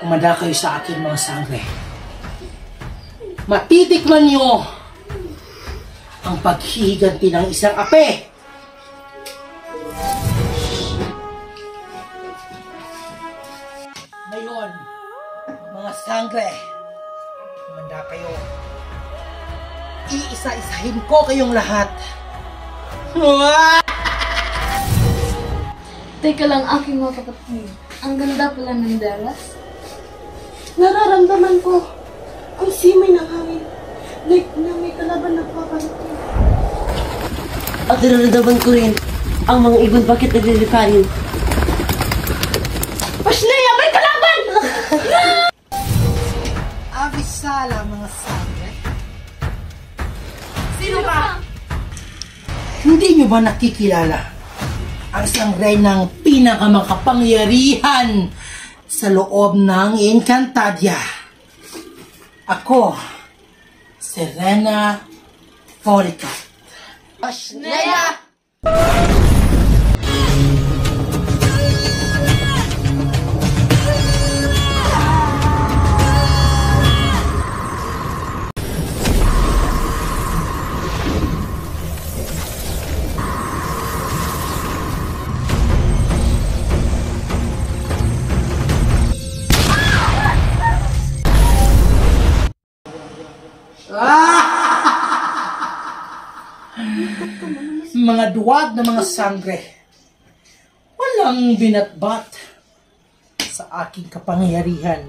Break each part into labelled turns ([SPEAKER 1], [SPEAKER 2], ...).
[SPEAKER 1] Umanda kayo sa akin, mga sangre. Matitikman nyo ang paghihiganti ng isang ape. Ngayon, mga sangre, umanda kayo. Iisa-isahin ko kayong lahat.
[SPEAKER 2] Teka lang, aking mga kapatid. Ang ganda pala ng dalas.
[SPEAKER 3] Nararamdaman ko ang simay ng hangin. Like na may kalaban na paparating.
[SPEAKER 4] At nararamdaman ko rin ang mga ibon bakit nagliliparin.
[SPEAKER 3] Pasleya, may kalaban!
[SPEAKER 1] Abisala, mga sangre.
[SPEAKER 3] Sino ka?
[SPEAKER 1] Hindi nyo ba nakikilala ang isang reynang pinakamakapangyarihan sa loob ng Encantadia? Ako, si Rena Folicat.
[SPEAKER 3] Pasleya!
[SPEAKER 1] Mga duwag na mga sangre, walang binatbat sa aking kapangyarihan.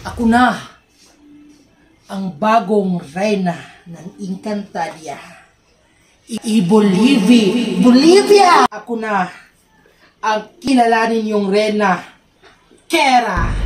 [SPEAKER 1] Ako na ang bagong reyna ng Encantadia. Bolivia! Ako na ang kilalanin yung reyna, Kera!